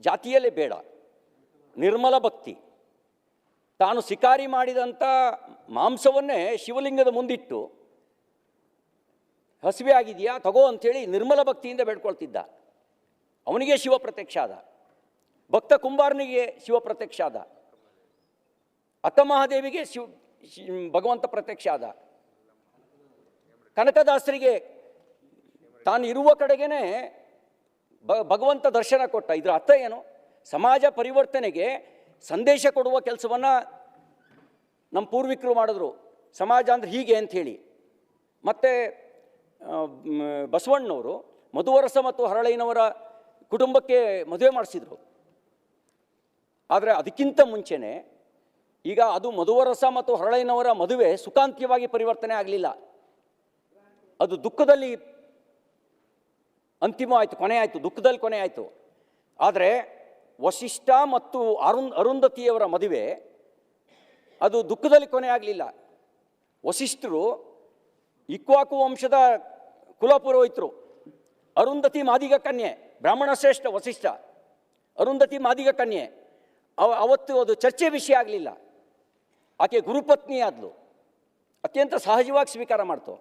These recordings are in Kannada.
ಜಾತಿಯಲ್ಲೇ ಬೇಡ, ನಿರ್ಮಲ ಭಕ್ತಿ. ತಾನು ಶಿಕಾರಿ ಮಾಡಿದಂಥ ಮಾಂಸವನ್ನೇ ಶಿವಲಿಂಗದ ಮುಂದಿಟ್ಟು ಹಸಿವೆ ಆಗಿದೆಯಾ ತಗೋ ಅಂಥೇಳಿ ನಿರ್ಮಲ ಭಕ್ತಿಯಿಂದ ಬೇಡ್ಕೊಳ್ತಿದ್ದ. ಅವನಿಗೆ ಶಿವ ಪ್ರತ್ಯಕ್ಷ ಆದ. ಭಕ್ತ ಕುಂಬಾರನಿಗೆ ಶಿವ ಪ್ರತ್ಯಕ್ಷ ಆದ. ಅಕ್ಕಮಹಾದೇವಿಗೆ ಭಗವಂತ ಪ್ರತ್ಯಕ್ಷ ಆದ. ಕನಕದಾಸರಿಗೆ ತಾನು ಇರುವ ಕಡೆಗೇ ಭಗವಂತ ದರ್ಶನ ಕೊಟ್ಟ. ಇದರ ಅರ್ಥ ಏನು? ಸಮಾಜ ಪರಿವರ್ತನೆಗೆ ಸಂದೇಶ ಕೊಡುವ ಕೆಲಸವನ್ನು ನಮ್ಮ ಪೂರ್ವಿಕರು ಮಾಡಿದ್ರು. ಸಮಾಜ ಅಂದರೆ ಹೀಗೆ ಅಂಥೇಳಿ. ಮತ್ತು ಬಸವಣ್ಣನವರು ಮಧುವರಸ ಮತ್ತು ಹರಳಯ್ಯನವರ ಕುಟುಂಬಕ್ಕೆ ಮದುವೆ ಮಾಡಿಸಿದರು. ಆದರೆ ಅದಕ್ಕಿಂತ ಮುಂಚೆನೇ ಈಗ ಅದು ಮಧುವರಸ ಮತ್ತು ಹರಳಯ್ಯನವರ ಮದುವೆ ಸುಖಾಂತ್ಯವಾಗಿ ಪರಿವರ್ತನೆ ಆಗಲಿಲ್ಲ. ಅದು ದುಃಖದಲ್ಲಿ ಅಂತಿಮ ಆಯಿತು, ಕೊನೆ ಆಯಿತು, ದುಃಖದಲ್ಲಿ ಕೊನೆ ಆಯಿತು. ಆದರೆ ವಸಿಷ್ಠ ಮತ್ತು ಅರುಂಧತಿಯವರ ಮದುವೆ ಅದು ದುಃಖದಲ್ಲಿ ಕೊನೆ ಆಗಲಿಲ್ಲ. ವಸಿಷ್ಠರು ಇಕ್ವಾಕು ವಂಶದ ಕುಲಪುರೋಹಿತರು. ಅರುಂಧತಿ ಮಾದಿಗ ಕನ್ಯೆ, ಬ್ರಾಹ್ಮಣ ಶ್ರೇಷ್ಠ ವಸಿಷ್ಠ, ಅರುಂಧತಿ ಮಾದಿಗ ಕನ್ಯೆ. ಅವತ್ತು ಅದು ಚರ್ಚೆ ವಿಷಯ ಆಗಲಿಲ್ಲ. ಆಕೆ ಗುರುಪತ್ನಿ ಆದಳು. ಅತ್ಯಂತ ಸಹಜವಾಗಿ ಸ್ವೀಕಾರ ಮಾಡ್ತು.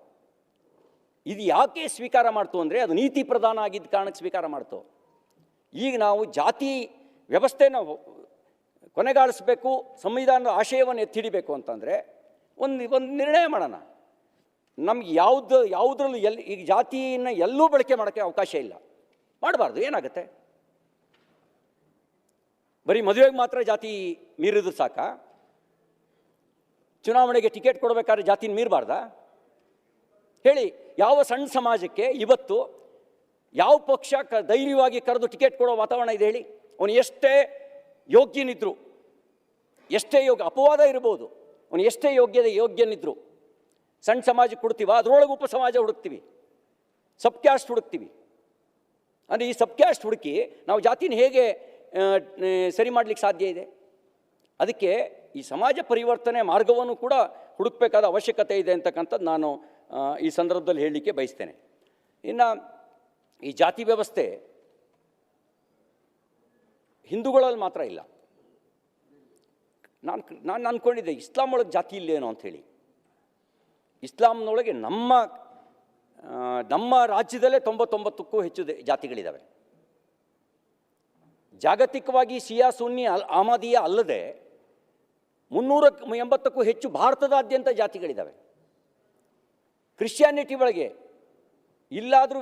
ಇದು ಯಾಕೆ ಸ್ವೀಕಾರ ಮಾಡ್ತು ಅಂದರೆ ಅದು ನೀತಿ ಪ್ರಧಾನ ಆಗಿದ್ದ ಕಾರಣಕ್ಕೆ ಸ್ವೀಕಾರ ಮಾಡ್ತು. ಈಗ ನಾವು ಜಾತಿ ವ್ಯವಸ್ಥೆನ ಕೊನೆಗಾಣಿಸ್ಬೇಕು, ಸಂವಿಧಾನದ ಆಶಯವನ್ನು ಎತ್ತಿಡಿಬೇಕು ಅಂತಂದರೆ ಒಂದು ನಿರ್ಣಯ ಮಾಡೋಣ. ನಮ್ಗೆ ಯಾವುದ್ರಲ್ಲೂ ಈಗ ಜಾತಿಯನ್ನು ಎಲ್ಲೂ ಬಳಕೆ ಮಾಡೋಕ್ಕೆ ಅವಕಾಶ ಇಲ್ಲ. ಮಾಡಬಾರ್ದು. ಏನಾಗುತ್ತೆ? ಬರೀ ಮದುವೆಗೆ ಮಾತ್ರ ಜಾತಿ ಮೀರಿದ್ರು ಸಾಕ? ಚುನಾವಣೆಗೆ ಟಿಕೆಟ್ ಕೊಡಬೇಕಾದ್ರೆ ಜಾತಿನ ಮೀರಬಾರ್ದಾ? ಹೇಳಿ, ಯಾವ ಸಣ್ಣ ಸಮಾಜಕ್ಕೆ ಇವತ್ತು ಯಾವ ಪಕ್ಷ ಧೈರ್ಯವಾಗಿ ಕರೆದು ಟಿಕೆಟ್ ಕೊಡೋ ವಾತಾವರಣ ಇದೆ ಹೇಳಿ? ಅವನು ಎಷ್ಟೇ ಯೋಗ್ಯನಿದ್ರು, ಎಷ್ಟೇ ಅಪವಾದ ಇರ್ಬೋದು, ಅವನು ಎಷ್ಟೇ ಯೋಗ್ಯನಿದ್ರು ಸಣ್ಣ ಸಮಾಜಕ್ಕೆ ಕೊಡ್ತೀವ, ಅದರೊಳಗೆ ಉಪಸಮಾಜ ಹುಡುಕ್ತೀವಿ, ಸಬ್ ಕ್ಯಾಸ್ಟ್ ಹುಡುಕ್ತೀವಿ. ಅಂದರೆ ಈ ಸಬ್ ಕ್ಯಾಸ್ಟ್ ಹುಡುಕಿ ನಾವು ಜಾತಿನ ಹೇಗೆ ಸರಿ ಮಾಡಲಿಕ್ಕೆ ಸಾಧ್ಯ ಇದೆ? ಅದಕ್ಕೆ ಈ ಸಮಾಜ ಪರಿವರ್ತನೆ ಮಾರ್ಗವನ್ನು ಕೂಡ ಹುಡುಕಬೇಕಾದ ಅವಶ್ಯಕತೆ ಇದೆ ಅಂತಕ್ಕಂಥದ್ದು ನಾನು ಈ ಸಂದರ್ಭದಲ್ಲಿ ಹೇಳಲಿಕ್ಕೆ ಬಯಸ್ತೇನೆ. ಇನ್ನು ಈ ಜಾತಿ ವ್ಯವಸ್ಥೆ ಹಿಂದೂಗಳಲ್ಲಿ ಮಾತ್ರ ಇಲ್ಲ. ನಾನು ಅಂದ್ಕೊಂಡಿದ್ದೆ ಇಸ್ಲಾಂ ಒಳಗೆ ಜಾತಿ ಇಲ್ಲೇನೋ ಅಂಥೇಳಿ. ಇಸ್ಲಾಂನೊಳಗೆ ನಮ್ಮ ರಾಜ್ಯದಲ್ಲೇ 99ಕ್ಕೂ ಹೆಚ್ಚು ಜಾತಿಗಳಿದ್ದಾವೆ. ಜಾಗತಿಕವಾಗಿ ಶಿಯಾ ಸುನ್ನಿ ಅಹಮದಿಯಾ ಅಲ್ಲದೆ 380ಕ್ಕೂ ಹೆಚ್ಚು ಭಾರತದಾದ್ಯಂತ ಜಾತಿಗಳಿದ್ದಾವೆ. ಕ್ರಿಶ್ಚಿಯಾನಿಟಿ ಒಳಗೆ ಇಲ್ಲಾದ್ರೂ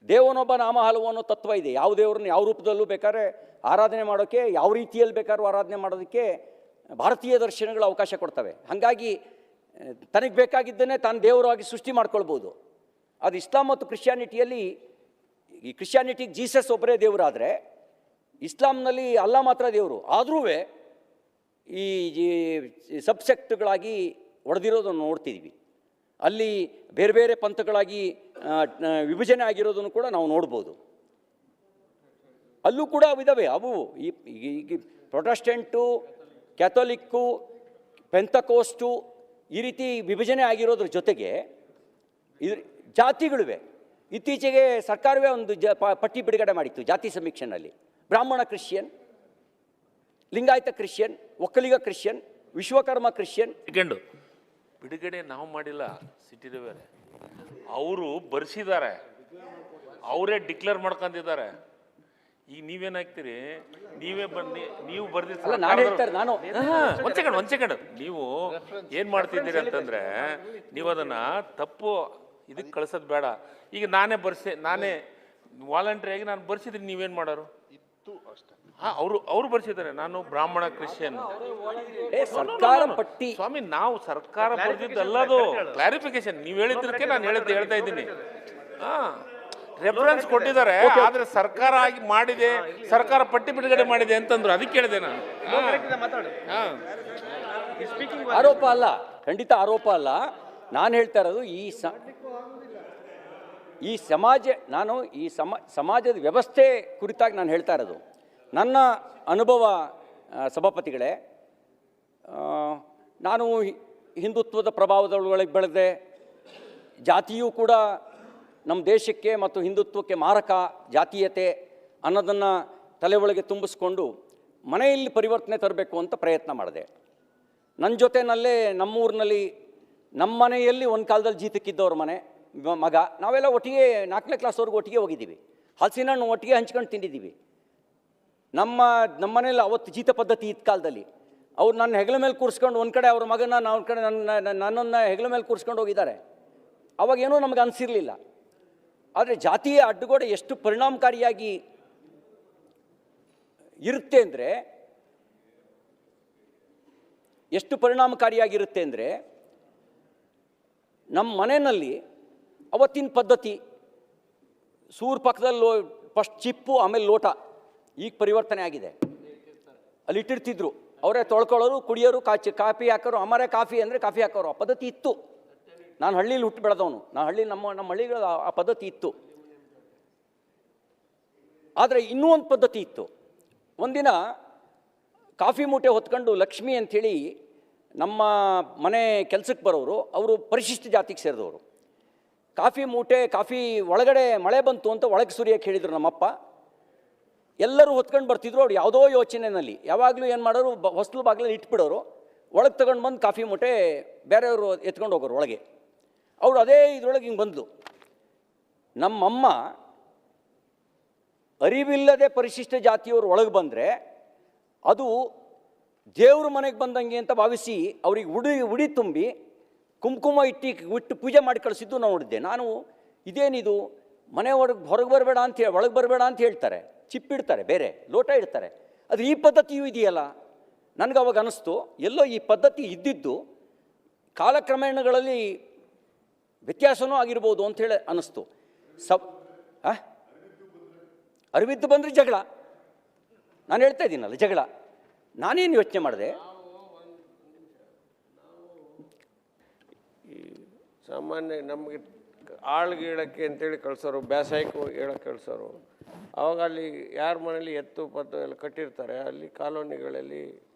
ದೇವನೊಬ್ಬ ನಾಮ ಹಲವು ಅನ್ನೋ ತತ್ವ ಇದೆ. ಯಾವ ದೇವರನ್ನು ಯಾವ ರೂಪದಲ್ಲೂ ಬೇಕಾದ್ರೆ ಆರಾಧನೆ ಮಾಡೋಕ್ಕೆ, ಯಾವ ರೀತಿಯಲ್ಲಿ ಬೇಕಾದ್ರೂ ಆರಾಧನೆ ಮಾಡೋದಕ್ಕೆ ಭಾರತೀಯ ದರ್ಶನಗಳು ಅವಕಾಶ ಕೊಡ್ತವೆ. ಹಾಗಾಗಿ ತನಗೆ ಬೇಕಾಗಿದ್ದನ್ನೇ ತಾನು ದೇವರಾಗಿ ಸೃಷ್ಟಿ ಮಾಡ್ಕೊಳ್ಬೋದು. ಅದು ಇಸ್ಲಾಂ ಮತ್ತು ಕ್ರಿಶ್ಚಿಯಾನಿಟಿಯಲ್ಲಿ, ಈ ಕ್ರಿಶ್ಚಿಯಾನಿಟಿಗೆ ಜೀಸಸ್ ಒಬ್ಬರೇ ದೇವರಾದರೆ ಇಸ್ಲಾಂನಲ್ಲಿ ಅಲ್ಲ ಮಾತ್ರ ದೇವರು. ಆದರೂ ಈ ಸಬ್ಸೆಕ್ಟ್ಗಳಾಗಿ ಒಡೆದಿರೋದನ್ನು ನೋಡ್ತಿದ್ವಿ. ಅಲ್ಲಿ ಬೇರೆ ಬೇರೆ ಪಂಥಗಳಾಗಿ ವಿಭಜನೆ ಆಗಿರೋದನ್ನು ಕೂಡ ನಾವು ನೋಡ್ಬೋದು. ಅಲ್ಲೂ ಕೂಡ ಇದ್ದಾವೆ. ಅವು ಈ ಪ್ರೊಟೆಸ್ಟೆಂಟು, ಕ್ಯಾಥೋಲಿಕ್ಕು, ಪೆಂತಕೋಸ್ಟು ಈ ರೀತಿ ವಿಭಜನೆ ಆಗಿರೋದ್ರ ಜೊತೆಗೆ ಜಾತಿಗಳಿವೆ. ಇತ್ತೀಚೆಗೆ ಸರ್ಕಾರವೇ ಒಂದು ಪಟ್ಟಿ ಬಿಡುಗಡೆ ಮಾಡಿತ್ತು ಜಾತಿ ಸಮೀಕ್ಷೆನಲ್ಲಿ. ಬ್ರಾಹ್ಮಣ Christian, Lingayat Christian, Vokkaliga Christian, Vishwakarma Christian. ಬಿಡುಗಡೆ ನಾವು ಮಾಡಿಲ್ಲ, ಸಿಟಿದವೇ ಅವರು ಬರ್ಸಿದ್ದಾರೆ, ಅವರೇ ಡಿಕ್ಲೇರ್ ಮಾಡ್ಕೊಂಡಿದ್ದಾರೆ. ಈಗ ನೀವೇನಾಗ್ತೀರಿ? ನೀವೇ ಬನ್ನಿ, ನೀವು ಬರ್ದಿಲ್ಲ. ಒಂದ್ ಸೆಕೆಂಡ್ ನೀವು ಏನ್ ಮಾಡ್ತಿದ್ದೀರಿ ಅಂತಂದ್ರೆ, ನೀವು ಅದನ್ನ ತಪ್ಪು ಇದಕ್ಕೆ ಕಳ್ಸೋದು ಬೇಡ. ಈಗ ನಾನೇ ವಾಲಂಟ್ರಿಯಾಗಿ ನಾನು ಬರ್ಸಿದ್ದೀನಿ, ನೀವೇನ್ ಮಾಡೋರು? ಅವರು ಬರ್ಸಿದ್ದಾರೆ, ನಾನು ಬ್ರಾಹ್ಮಣ ಕ್ರಿಶ್ಚಿಯನ್. ಸರ್ಕಾರ ಪಟ್ಟಿ ಸ್ವಾಮಿ, ನಾವು ಸರ್ಕಾರ ಬರ್ದಿದ್ದಲ್ಲದು ಕ್ಲಾರಿಫಿಕೇಶನ್. ನೀವು ಹೇಳಿದ್ದಕ್ಕೆ ನಾನು ಹೇಳ್ತಾ ಇದ್ದೀನಿ. ರೆಫರೆನ್ಸ್ ಕೊಟ್ಟಿದ್ದಾರೆ, ಆದ್ರೆ ಸರ್ಕಾರ ಆಗಿ ಮಾಡಿದೆ, ಸರ್ಕಾರ ಪಟ್ಟಿ ಬಿಡುಗಡೆ ಮಾಡಿದೆ ಅಂತಂದ್ರು. ಅದಕ್ಕೆ ಹೇಳಿದೆ ನಾನು. ಆರೋಪ ಅಲ್ಲ, ಖಂಡಿತ ಆರೋಪ ಅಲ್ಲ. ನಾನು ಹೇಳ್ತಾ ಇರೋದು ಈ ಸಮಾಜದ ವ್ಯವಸ್ಥೆ ಕುರಿತಾಗಿ ನಾನು ಹೇಳ್ತಾ ಇರೋದು. ನನ್ನ ಅನುಭವ ಸಭಾಪತಿಗಳೇ, ನಾನು ಹಿಂದುತ್ವದ ಪ್ರಭಾವದೊಳಗೆ ಬೆಳೆದೆ. ಜಾತಿಯೂ ಕೂಡ ನಮ್ಮ ದೇಶಕ್ಕೆ ಮತ್ತು ಹಿಂದುತ್ವಕ್ಕೆ ಮಾರಕ. ಜಾತೀಯತೆ ಅನ್ನೋದನ್ನು ತಲೆ ಒಳಗೆ ತುಂಬಿಸ್ಕೊಂಡು ಮನೆಯಲ್ಲಿ ಪರಿವರ್ತನೆ ತರಬೇಕು ಅಂತ ಪ್ರಯತ್ನ ಮಾಡಿದೆ. ನನ್ನ ಜೊತೆಯಲ್ಲೇ ನಮ್ಮೂರಿನಲ್ಲಿ ನಮ್ಮ ಮನೆಯಲ್ಲಿ ಒಂದು ಕಾಲದಲ್ಲಿ ಜೀತಕ್ಕಿದ್ದವ್ರ ಮನೆ ಮಗ, ನಾವೆಲ್ಲ ಒಟ್ಟಿಗೆ 4ನೇ ಕ್ಲಾಸ್ವರೆಗೂ ಒಟ್ಟಿಗೆ ಹೋಗಿದ್ದೀವಿ. ಹಲಸಿನ ಹಣ್ಣು ಒಟ್ಟಿಗೆ ಹಂಚ್ಕೊಂಡು ತಿಂದಿದ್ದೀವಿ. ನಮ್ಮ ಮನೇಲಿ ಅವತ್ತು ಜೀತ ಪದ್ಧತಿ ಇದ್ದ ಕಾಲದಲ್ಲಿ ಅವ್ರು ನನ್ನ ಹೆಗಲ ಮೇಲೆ ಕೂರಿಸ್ಕೊಂಡು ಒಂದು ಕಡೆ ಅವ್ರ ಮಗನ ಒಂದು ಕಡೆ ನನ್ನನ್ನು ಹೆಗಲ ಮೇಲೆ ಕೂರಿಸ್ಕೊಂಡು ಹೋಗಿದ್ದಾರೆ. ಅವಾಗೇನೂ ನಮಗೆ ಅನಿಸಿರಲಿಲ್ಲ. ಆದರೆ ಜಾತಿಯ ಅಡ್ಡಗೋಡೆ ಎಷ್ಟು ಪರಿಣಾಮಕಾರಿಯಾಗಿ ಇರುತ್ತೆ ಅಂದರೆ ನಮ್ಮ ಮನೆಯಲ್ಲಿ ಅವತ್ತಿನ ಪದ್ಧತಿ ಸೂರು ಪಕ್ಕದಲ್ಲಿ ಫಸ್ಟ್ ಚಿಪ್ಪು ಆಮೇಲೆ ಲೋಟ, ಈಗ ಪರಿವರ್ತನೆ ಆಗಿದೆ. ಅಲ್ಲಿ ಇಟ್ಟಿರ್ತಿದ್ರು, ಅವರೇ ತೊಳ್ಕೊಳ್ಳೋರು, ಕುಡಿಯೋರು, ಕಾಫಿ ಹಾಕೋರು. ಅಮರೇ ಕಾಫಿ ಅಂದರೆ ಕಾಫಿ ಹಾಕೋರು. ಆ ಪದ್ಧತಿ ಇತ್ತು. ನಾನು ಹಳ್ಳೀಲಿ ಹುಟ್ಟು ಬೆಳೆದವನು. ನಮ್ಮ ಹಳ್ಳಿಗಳು ಆ ಪದ್ಧತಿ ಇತ್ತು. ಆದರೆ ಇನ್ನೂ ಒಂದು ಪದ್ಧತಿ ಇತ್ತು. ಒಂದಿನ ಕಾಫಿ ಮೂಟೆ ಹೊತ್ಕೊಂಡು ಲಕ್ಷ್ಮಿ ಅಂಥೇಳಿ ನಮ್ಮ ಮನೆ ಕೆಲಸಕ್ಕೆ ಬರೋರು, ಅವರು ಪರಿಶಿಷ್ಟ ಜಾತಿಗೆ ಸೇರಿದವರು. ಕಾಫಿ ಒಳಗಡೆ ಮಳೆ ಬಂತು ಅಂತ ಒಳಗೆ ಸುರಿಯೋಕ್ಕೆ ಹೇಳಿದರು ನಮ್ಮಪ್ಪ. ಎಲ್ಲರೂ ಹೊತ್ಕೊಂಡು ಬರ್ತಿದ್ರು. ಅವ್ರು ಯಾವುದೋ ಯೋಚನೆಯಲ್ಲಿ ಯಾವಾಗಲೂ ಏನು ಮಾಡೋರು, ಹೊಸ್ಲು ಬಾಗಿಲಲ್ಲಿ ಇಟ್ಬಿಡೋರು. ಒಳಗೆ ತಗೊಂಡು ಬಂದು ಕಾಫಿ ಮೂಟೆ ಬೇರೆಯವರು ಎತ್ಕೊಂಡು ಹೋಗೋರು ಒಳಗೆ. ಅವರು ಅದೇ ಇದರೊಳಗೆ ಹಿಂಗೆ ಬಂದಳು. ನಮ್ಮಮ್ಮ ಅರಿವಿಲ್ಲದೆ ಪರಿಶಿಷ್ಟ ಜಾತಿಯವರು ಒಳಗೆ ಬಂದರೆ ಅದು ದೇವ್ರ ಮನೆಗೆ ಬಂದಂಗೆ ಅಂತ ಭಾವಿಸಿ ಅವ್ರಿಗೆ ಉಡಿ ತುಂಬಿ ಕುಂಕುಮ ಇಟ್ಟು ಪೂಜೆ ಮಾಡಿ ಕಳಿಸಿದ್ದು ನಾವು ನೋಡಿದ್ದೆ. ನಾನು ಇದೇನಿದು, ಮನೆ ಹೊರಗೆ ಬರಬೇಡ ಅಂತ ಹೇಳಿ ಒಳಗೆ ಬರಬೇಡ ಅಂತ ಹೇಳ್ತಾರೆ, ಚಿಪ್ಪಿಡ್ತಾರೆ, ಬೇರೆ ಲೋಟ ಇಡ್ತಾರೆ. ಅದು ಈ ಪದ್ಧತಿಯೂ ಇದೆಯಲ್ಲ. ನನಗೆ ಅವಾಗ ಅನ್ನಿಸ್ತು, ಎಲ್ಲೋ ಈ ಪದ್ಧತಿ ಇದ್ದಿದ್ದು ಕಾಲಕ್ರಮೇಣಗಳಲ್ಲಿ ವ್ಯತ್ಯಾಸನೂ ಆಗಿರ್ಬೋದು ಅಂಥೇಳಿ ಅನ್ನಿಸ್ತು. ಅರಿವಿದ್ದು ಬಂದರೆ ಜಗಳ. ನಾನು ಹೇಳ್ತಾ ಇದ್ದೀನಲ್ಲ, ಜಗಳ. ನಾನೇನು ಯೋಚನೆ ಮಾಡಿದೆ, ಸಾಮಾನ್ಯ ನಮಗೆ ಆಳ್ಗೆ ಹೇಳೋಕ್ಕೆ ಅಂತೇಳಿ ಕಳಿಸೋರು, ಬೇಸಾಯಕ್ಕೆ ಹೇಳೋಕ್ಕೆ ಕಳಿಸೋರು. ಆವಾಗ ಅಲ್ಲಿ ಯಾರ ಮನೇಲಿ ಎತ್ತು ಪತ್ತು ಎಲ್ಲ ಕಟ್ಟಿರ್ತಾರೆ, ಅಲ್ಲಿ ಕಾಲೋನಿಗಳಲ್ಲಿ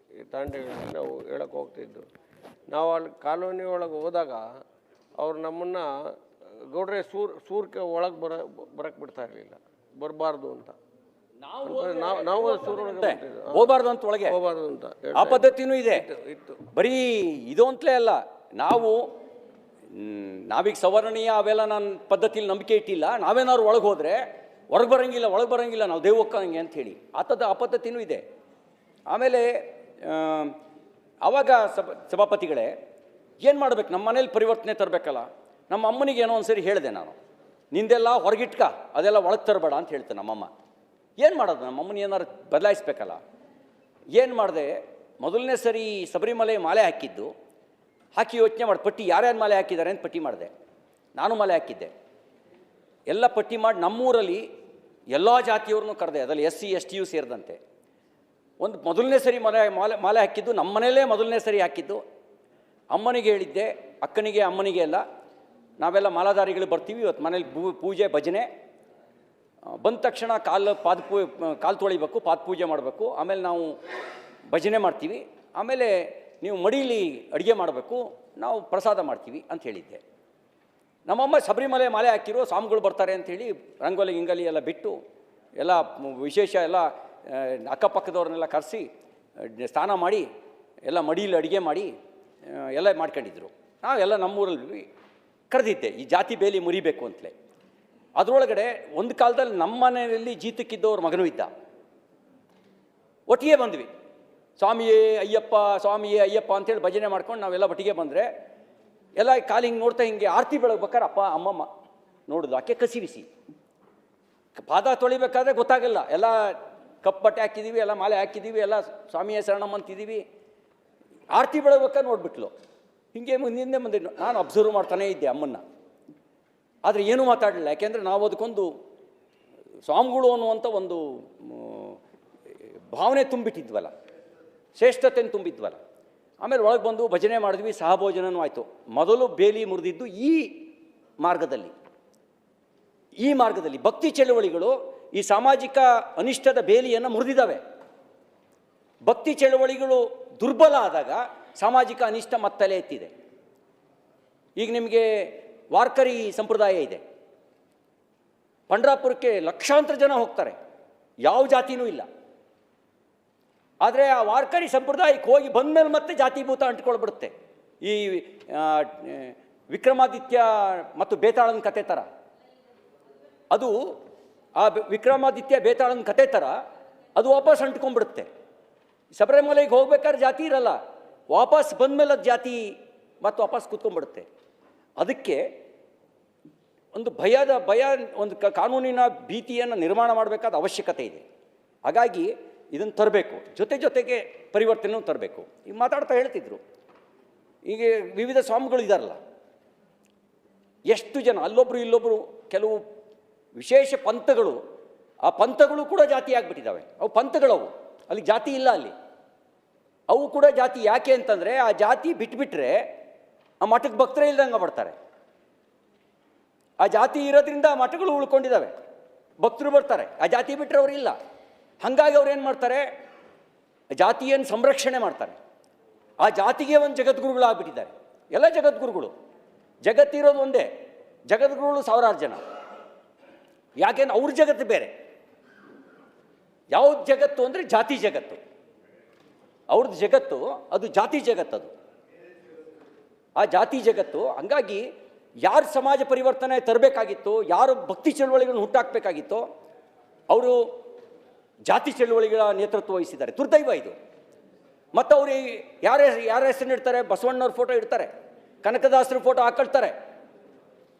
ತಾಂಡೆಗಳಲ್ಲಿ ನಾವು ಹೇಳಕ್ಕೆ ಹೋಗ್ತಿದ್ದು. ನಾವು ಅಲ್ಲಿ ಕಾಲೋನಿ ಒಳಗೆ ಹೋದಾಗ ಅವ್ರು ನಮ್ಮನ್ನು ಗೌಡ್ರೆ ಸೂರ್ಕೆ ಒಳಗೆ ಬರಕ್ಕೆ ಬಿಡ್ತಾ ಇರಲಿಲ್ಲ, ಬರಬಾರ್ದು ಅಂತ. ನಾವು ಹೋಗಬಾರ್ದು ಅಂತ, ಒಳಗೆ ಹೋಗಬಾರ್ದು ಅಂತ ಆ ಪದ್ಧತಿನೂ ಇದೆ. ಇತ್ತು. ಬರೀ ಇದು ಅಂತಲೇ ಅಲ್ಲ, ನಾವೀಗ ಸವರ್ಣೀಯ ಅವೆಲ್ಲ ನಾನು ಪದ್ಧತಿಲಿ ನಂಬಿಕೆ ಇಟ್ಟಿಲ್ಲ. ನಾವೇನಾದ್ರು ಒಳಗೆ ಹೋದರೆ ಹೊರಗೆ ಬರೋಂಗಿಲ್ಲ ನಾವು ದೇವಕ್ಕಂಗೆ ಅಂಥೇಳಿ ಆ ಪದ್ಧತಿನೂ ಇದೆ. ಆಮೇಲೆ ಆವಾಗ ಸಭಾಪತಿಗಳೇ ಏನು ಮಾಡಬೇಕು, ನಮ್ಮ ಮನೇಲಿ ಪರಿವರ್ತನೆ ತರಬೇಕಲ್ಲ. ನಮ್ಮ ಅಮ್ಮನಿಗೆ ಏನೋ ಒಂದು ಸರಿ ಹೇಳಿದೆ ನಾನು, ನಿಂದೆಲ್ಲ ಹೊರಗಿಟ್ಕ, ಅದೆಲ್ಲ ಒಳಗೆ ತರಬೇಡ ಅಂತ ಹೇಳ್ತೇನೆ ನಮ್ಮಮ್ಮ. ಏನು ಮಾಡೋದು, ನಮ್ಮ ಅಮ್ಮನ ಏನಾರು ಬದಲಾಯಿಸ್ಬೇಕಲ್ಲ. ಏನು ಮಾಡಿದೆ, ಮೊದಲನೇ ಸರಿ ಶಬರಿಮಲೆ ಮಾಲೆ ಹಾಕಿ ಯೋಚನೆ ಮಾಡಿ ಪಟ್ಟಿ ಯಾರ್ಯಾರು ಮಾಲೆ ಹಾಕಿದ್ದಾರೆ ಅಂತ ಪಟ್ಟಿ ಮಾಡಿದೆ. ನಾನು ಮಾಲೆ ಹಾಕಿದ್ದೆ. ಎಲ್ಲ ಪಟ್ಟಿ ಮಾಡಿ ನಮ್ಮೂರಲ್ಲಿ ಎಲ್ಲ ಜಾತಿಯವ್ರನ್ನೂ ಕರೆದೆ, ಅದರಲ್ಲಿ SC ST ಸೇರಿದಂತೆ. ಒಂದು ಮೊದಲನೇ ಸರಿ ಮಾಲೆ ಹಾಕಿದ್ದು ನಮ್ಮ ಮನೆಯಲ್ಲೇ ಮೊದಲನೇ ಸರಿ ಹಾಕಿದ್ದು. ಅಮ್ಮನಿಗೆ ಹೇಳಿದ್ದೆ, ಅಕ್ಕನಿಗೆ ಅಮ್ಮನಿಗೆ ಎಲ್ಲ, ನಾವೆಲ್ಲ ಮಾಲಾಧಾರಿಗಳು ಬರ್ತೀವಿ ಇವತ್ತು ಮನೇಲಿ ಪೂಜೆ ಭಜನೆ. ಬಂದ ತಕ್ಷಣ ಕಾಲು ತೊಳಿಬೇಕು, ಪಾದ ಪೂಜೆ ಮಾಡಬೇಕು, ಆಮೇಲೆ ನಾವು ಭಜನೆ ಮಾಡ್ತೀವಿ, ಆಮೇಲೆ ನೀವು ಮಡೀಲಿ ಅಡುಗೆ ಮಾಡಬೇಕು, ನಾವು ಪ್ರಸಾದ ಮಾಡ್ತೀವಿ ಅಂತ ಹೇಳಿದ್ದೆ. ನಮ್ಮಮ್ಮ ಶಬರಿಮಲೆ ಮಾಲೆ ಹಾಕಿರೋ ಸ್ವಾಮಿಗಳು ಬರ್ತಾರೆ ಅಂಥೇಳಿ ರಂಗೋಲಿ ಗಿಂಗಲಿ ಎಲ್ಲ ಬಿಟ್ಟು ಎಲ್ಲ ವಿಶೇಷ ಎಲ್ಲ ಅಕ್ಕಪಕ್ಕದವ್ರನ್ನೆಲ್ಲ ಕರೆಸಿ ಸ್ನಾನ ಮಾಡಿ ಎಲ್ಲ ಮಡೀಲಿ ಅಡುಗೆ ಮಾಡಿ ಎಲ್ಲ ಮಾಡ್ಕೊಂಡಿದ್ರು. ನಾವೆಲ್ಲ ನಮ್ಮೂರಲ್ಲಿ ಕರೆದಿದ್ದೆ, ಈ ಜಾತಿ ಬೇಲಿ ಮುರಿಬೇಕು ಅಂತಲೇ. ಅದರೊಳಗಡೆ ಒಂದು ಕಾಲದಲ್ಲಿ ನಮ್ಮ ಮನೆಯಲ್ಲಿ ಜೀತಕ್ಕಿದ್ದವ್ರ ಮಗನೂ ಇದ್ದ. ಒಟ್ಟಿಗೆ ಬಂದ್ವಿ, ಸ್ವಾಮಿಯೇ ಅಯ್ಯಪ್ಪ ಅಂತೇಳಿ ಭಜನೆ ಮಾಡ್ಕೊಂಡು ನಾವೆಲ್ಲ ಒಟ್ಟಿಗೆ ಬಂದರೆ ಎಲ್ಲ ಕಾಲು ಹಿಂಗೆ ನೋಡ್ತಾ ಹಿಂಗೆ ಆರತಿ ಬೆಳಗ್ಬೇಕಾದ್ರೆ ಅಮ್ಮಮ್ಮ ನೋಡೋದು, ಆಕೆ ಕಸಿ ಬಿಸಿ. ಪಾದ ತೊಳಿಬೇಕಾದ್ರೆ ಗೊತ್ತಾಗಲ್ಲ, ಎಲ್ಲ ಕಪ್ಪು ಬಟ್ಟೆ ಹಾಕಿದ್ದೀವಿ, ಎಲ್ಲ ಮಾಲೆ ಹಾಕಿದ್ದೀವಿ, ಎಲ್ಲ ಸ್ವಾಮಿಯೇ ಶರಣಮ್ಮ ಅಂತಿದ್ದೀವಿ. ಆರತಿ ಬೆಳಗ್ಬೇಕಾದ್ರೆ ನೋಡ್ಬಿಟ್ಲು, ಹಿಂಗೆ ಮುಂದೆ ಬಂದಿದ್ದು. ನಾನು ಅಬ್ಸರ್ವ್ ಮಾಡ್ತಾನೇ ಇದ್ದೆ ಅಮ್ಮನ್ನ. ಆದರೆ ಏನೂ ಮಾತಾಡಲಿಲ್ಲ, ಯಾಕೆಂದರೆ ನಾವು ಅದಕ್ಕೊಂದು ಸ್ವಾಮಿಗಳು ಅನ್ನುವಂಥ ಒಂದು ಭಾವನೆ ತುಂಬಿಟ್ಟಿದ್ವಲ್ಲ, ಶ್ರೇಷ್ಠತೆಯನ್ನು ತುಂಬಿದ್ವಲ್ಲ. ಆಮೇಲೆ ಒಳಗೆ ಬಂದು ಭಜನೆ ಮಾಡಿದ್ವಿ, ಸಹಭೋಜನವೂ ಆಯಿತು. ಮೊದಲು ಬೇಲಿ ಮುರಿದಿದ್ದು ಈ ಮಾರ್ಗದಲ್ಲಿ ಭಕ್ತಿ ಚಳುವಳಿಗಳು ಈ ಸಾಮಾಜಿಕ ಅನಿಷ್ಟದ ಬೇಲಿಯನ್ನು ಮುರಿದಿದ್ದಾವೆ. ಭಕ್ತಿ ಚಳುವಳಿಗಳು ದುರ್ಬಲ ಆದಾಗ ಸಾಮಾಜಿಕ ಅನಿಷ್ಟ ಮತ್ತಲೇ ಎತ್ತಿದೆ. ಈಗ ನಿಮಗೆ ವಾರ್ಕರಿ ಸಂಪ್ರದಾಯ ಇದೆ, ಪಂಡ್ರಾಪುರಕ್ಕೆ ಲಕ್ಷಾಂತರ ಜನ ಹೋಗ್ತಾರೆ. ಯಾವ ಜಾತಿನೂ ಇಲ್ಲ. ಆದರೆ ಆ ವಾರ್ಕರಿ ಸಂಪ್ರದಾಯಕ್ಕೆ ಹೋಗಿ ಬಂದಮೇಲೆ ಮತ್ತೆ ಜಾತಿಭೂತ ಅಂಟ್ಕೊಳ್ಬಿಡುತ್ತೆ. ಈ ವಿಕ್ರಮಾದಿತ್ಯ ಮತ್ತು ಬೇತಾಳನ ಕತೆ ಥರ ಅದು, ಆ ವಿಕ್ರಮಾದಿತ್ಯ ಬೇತಾಳನ ಕತೆ ಥರ ಅದು ವಾಪಸ್ ಅಂಟ್ಕೊಂಡ್ಬಿಡುತ್ತೆ. ಶಬರಿಮಲೆಗೆ ಹೋಗ್ಬೇಕಾದ್ರೆ ಜಾತಿ ಇರಲ್ಲ, ವಾಪಸ್ ಬಂದಮೇಲೆ ಅದು ಜಾತಿ ಮತ್ತು ವಾಪಸ್ ಕೂತ್ಕೊಂಡ್ಬಿಡುತ್ತೆ. ಅದಕ್ಕೆ ಒಂದು ಭಯ, ಒಂದು ಕಾನೂನಿನ ಭೀತಿಯನ್ನು ನಿರ್ಮಾಣ ಮಾಡಬೇಕಾದ ಅವಶ್ಯಕತೆ ಇದೆ. ಹಾಗಾಗಿ ಇದನ್ನು ತರಬೇಕು, ಜೊತೆಗೆ ಪರಿವರ್ತನೆಯೂ ತರಬೇಕು. ಈಗ ಮಾತಾಡ್ತಾ ಹೇಳ್ತಿದ್ರು, ಈಗ ವಿವಿಧ ಸ್ವಾಮಿಗಳು ಇದ್ದಾರಲ್ಲ, ಎಷ್ಟು ಜನ ಅಲ್ಲೊಬ್ಬರು ಇಲ್ಲೊಬ್ಬರು, ಕೆಲವು ವಿಶೇಷ ಪಂಥಗಳು, ಆ ಪಂಥಗಳು ಕೂಡ ಜಾತಿ ಆಗಿಬಿಟ್ಟಿದ್ದಾವೆ. ಅವು ಪಂಥಗಳವು, ಅಲ್ಲಿ ಜಾತಿ ಇಲ್ಲ. ಅಲ್ಲಿ ಅವು ಕೂಡ ಜಾತಿ. ಯಾಕೆ ಅಂತಂದರೆ ಆ ಜಾತಿ ಬಿಟ್ಬಿಟ್ರೆ ಆ ಮಠಕ್ಕೆ ಭಕ್ತರೇ ಇಲ್ದಂಗೆ ಬರ್ತಾರೆ. ಆ ಜಾತಿ ಇರೋದ್ರಿಂದ ಆ ಮಠಗಳು ಉಳ್ಕೊಂಡಿದ್ದಾವೆ, ಭಕ್ತರು ಬರ್ತಾರೆ. ಆ ಜಾತಿ ಬಿಟ್ಟರೆ ಅವರಿಲ್ಲ. ಹಾಗಾಗಿ ಅವ್ರು ಏನು ಮಾಡ್ತಾರೆ, ಜಾತಿಯನ್ನು ಸಂರಕ್ಷಣೆ ಮಾಡ್ತಾರೆ. ಆ ಜಾತಿಗೆ ಒಂದು ಜಗದ್ಗುರುಗಳಾಗ್ಬಿಟ್ಟಿದ್ದಾರೆ. ಎಲ್ಲ ಜಗದ್ಗುರುಗಳು, ಜಗತ್ತಿರೋದು ಒಂದೇ, ಜಗದ್ಗುರುಗಳು ಸಾವಿರಾರು ಜನ. ಯಾಕೆಂದ್ರೆ ಅವ್ರ ಜಗತ್ತು ಬೇರೆ. ಯಾವ್ದು ಜಗತ್ತು ಅಂದರೆ ಜಾತಿ ಜಗತ್ತು. ಅವ್ರದ್ದು ಜಗತ್ತು ಅದು ಜಾತಿ ಜಗತ್ತದು, ಆ ಜಾತಿ ಜಗತ್ತು. ಹಂಗಾಗಿ ಯಾರು ಸಮಾಜ ಪರಿವರ್ತನೆ ತರಬೇಕಾಗಿತ್ತು, ಯಾರು ಭಕ್ತಿ ಚಳವಳಿಗಳನ್ನು ಹುಟ್ಟಾಕಬೇಕಾಗಿತ್ತೋ ಅವರು ಜಾತಿ ಚಳವಳಿಗಳ ನೇತೃತ್ವ ವಹಿಸಿದ್ದಾರೆ. ದುರ್ದೈವ ಇದು. ಮತ್ತು ಅವರು ಯಾರ ಹೆಸರು ಇಡ್ತಾರೆ, ಬಸವಣ್ಣವ್ರ ಫೋಟೋ ಇಡ್ತಾರೆ, ಕನಕದಾಸರ ಫೋಟೋ ಹಾಕೊಳ್ತಾರೆ,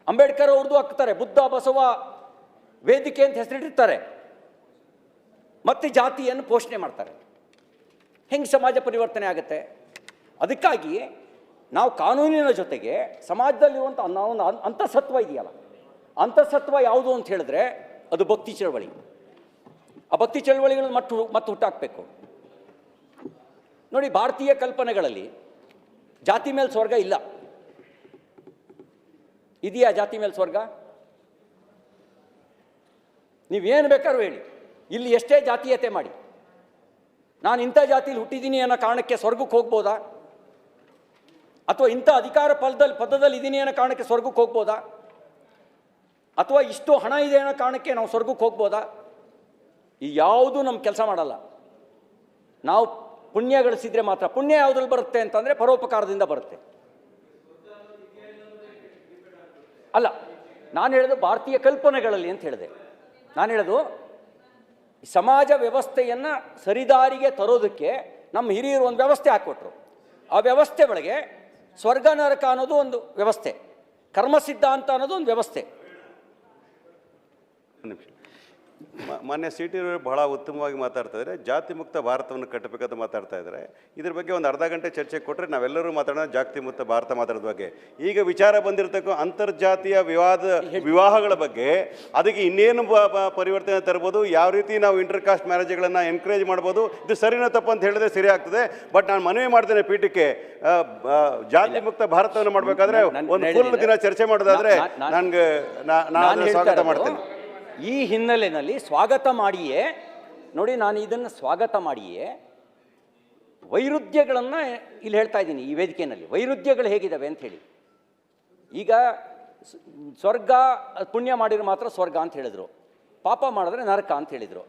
ಅಂಬೇಡ್ಕರ್ ಅವ್ರದ್ದು ಹಾಕ್ತಾರೆ, ಬುದ್ಧ ಬಸವ ವೇದಿಕೆ ಅಂತ ಹೆಸರಿಟ್ಟಿರ್ತಾರೆ, ಮತ್ತು ಜಾತಿಯನ್ನು ಪೋಷಣೆ ಮಾಡ್ತಾರೆ. ಹೆಂಗೆ ಸಮಾಜ ಪರಿವರ್ತನೆ ಆಗುತ್ತೆ? ಅದಕ್ಕಾಗಿ ನಾವು ಕಾನೂನಿನ ಜೊತೆಗೆ ಸಮಾಜದಲ್ಲಿರುವಂಥ ಒಂದು ಅಂತಃಸತ್ವ ಇದೆಯಲ್ಲ, ಅಂತಃಸತ್ವ ಯಾವುದು ಅಂತ ಹೇಳಿದ್ರೆ ಅದು ಭಕ್ತಿ ಚಳವಳಿ. ಆ ಭಕ್ತಿ ಚಳವಳಿಗಳನ್ನು ಮತ್ತೆ ಹುಟ್ಟಾಕಬೇಕು. ನೋಡಿ, ಭಾರತೀಯ ಕಲ್ಪನೆಗಳಲ್ಲಿ ಜಾತಿ ಮೇಲೆ ಸ್ವರ್ಗ ಇಲ್ಲ. ಇದೆಯಾ ಜಾತಿ ಮೇಲೆ ಸ್ವರ್ಗ? ನೀವೇನು ಬೇಕಾದ್ರೂ ಹೇಳಿ, ಇಲ್ಲಿ ಎಷ್ಟೇ ಜಾತೀಯತೆ ಮಾಡಿ, ನಾನು ಇಂಥ ಜಾತಿಯಲ್ಲಿ ಹುಟ್ಟಿದ್ದೀನಿ ಅನ್ನೋ ಕಾರಣಕ್ಕೆ ಸ್ವರ್ಗಕ್ಕೆ ಹೋಗ್ಬೋದಾ? ಅಥವಾ ಇಂಥ ಅಧಿಕಾರ ಪದದಲ್ಲಿ ಇದ್ದೀನಿ ಅನ್ನೋ ಕಾರಣಕ್ಕೆ ಸ್ವರ್ಗಕ್ಕೆ ಹೋಗ್ಬೋದಾ? ಅಥವಾ ಇಷ್ಟು ಹಣ ಇದೆ ಅನ್ನೋ ಕಾರಣಕ್ಕೆ ನಾವು ಸ್ವರ್ಗಕ್ಕೆ ಹೋಗ್ಬೋದಾ? ಈ ಯಾವುದೂ ನಮ್ಮ ಕೆಲಸ ಮಾಡಲ್ಲ. ನಾವು ಪುಣ್ಯ ಗಳಿಸಿದ್ರೆ ಮಾತ್ರ. ಪುಣ್ಯ ಯಾವುದ್ರಲ್ಲಿ ಬರುತ್ತೆ ಅಂತಂದರೆ ಪರೋಪಕಾರದಿಂದ ಬರುತ್ತೆ. ಅಲ್ಲ, ನಾನು ಹೇಳೋದು ಭಾರತೀಯ ಕಲ್ಪನೆಗಳಲ್ಲಿ ಅಂತ ಹೇಳಿದೆ. ನಾನು ಹೇಳೋದು ಸಮಾಜ ವ್ಯವಸ್ಥೆಯನ್ನು ಸರಿದಾರಿಗೆ ತರೋದಕ್ಕೆ ನಮ್ಮ ಹಿರಿಯರು ಒಂದು ವ್ಯವಸ್ಥೆ ಹಾಕ್ಕೊಟ್ರು. ಆ ವ್ಯವಸ್ಥೆ ಒಳಗೆ ಸ್ವರ್ಗ ನರಕ ಅನ್ನೋದು ಒಂದು ವ್ಯವಸ್ಥೆ, ಕರ್ಮ ಸಿದ್ಧಾಂತ ಅನ್ನೋದು ಒಂದು ವ್ಯವಸ್ಥೆ. ಮಾನ್ಯ ಸಿ ಟಿ ರವರು ಬಹಳ ಉತ್ತಮವಾಗಿ ಮಾತಾಡ್ತಾ ಇದ್ದಾರೆ. ಜಾತಿ ಮುಕ್ತ ಭಾರತವನ್ನು ಕಟ್ಟಬೇಕಂತ ಮಾತಾಡ್ತಾ ಇದ್ದಾರೆ. ಇದ್ರ ಬಗ್ಗೆ ಒಂದು ಅರ್ಧ ಗಂಟೆ ಚರ್ಚೆ ಕೊಟ್ಟರೆ ನಾವೆಲ್ಲರೂ ಮಾತಾಡೋಣ ಜಾತಿ ಮುಕ್ತ ಭಾರತ ಮಾತಾಡೋದ ಬಗ್ಗೆ. ಈಗ ವಿಚಾರ ಬಂದಿರತಕ್ಕ ಅಂತರ್ಜಾತೀಯ ವಿವಾಹಗಳ ಬಗ್ಗೆ, ಅದಕ್ಕೆ ಇನ್ನೇನು ಪರಿವರ್ತನೆ ತರ್ಬೋದು, ಯಾವ ರೀತಿ ನಾವು ಇಂಟರ್ ಕಾಸ್ಟ್ ಮ್ಯಾರೇಜ್ಗಳನ್ನು ಎನ್ಕರೇಜ್ ಮಾಡ್ಬೋದು, ಇದು ಸರಿನೋ ತಪ್ಪು ಅಂತ ಹೇಳಿದ್ರೆ ಸರಿ ಆಗ್ತದೆ. ಬಟ್ ನಾನು ಮನವಿ ಮಾಡ್ತೇನೆ ಪೀಠಕ್ಕೆ, ಜಾತಿ ಮುಕ್ತ ಭಾರತವನ್ನು ಮಾಡಬೇಕಾದ್ರೆ ಒಂದು ಫುಲ್ ದಿನ ಚರ್ಚೆ ಮಾಡೋದಾದ್ರೆ ನಾನು ಸ್ವಾಗತ ಮಾಡ್ತೇನೆ. ಈ ಹಿನ್ನೆಲೆಯಲ್ಲಿ ಸ್ವಾಗತ ಮಾಡಿಯೇ ನೋಡಿ, ನಾನು ಇದನ್ನು ಸ್ವಾಗತ ಮಾಡಿಯೇ ವೈರುಧ್ಯಗಳನ್ನು ಇಲ್ಲಿ ಹೇಳ್ತಾ ಇದ್ದೀನಿ. ಈ ವೇದಿಕೆಯಲ್ಲಿ ವೈರುಧ್ಯಗಳು ಹೇಗಿದ್ದಾವೆ ಅಂತ ಹೇಳಿ. ಈಗ ಸ್ವರ್ಗ ಪುಣ್ಯ ಮಾಡಿದ್ರೆ ಮಾತ್ರ ಸ್ವರ್ಗ ಅಂತ ಹೇಳಿದರು, ಪಾಪ ಮಾಡಿದ್ರೆ ನರಕ ಅಂತ ಹೇಳಿದರು.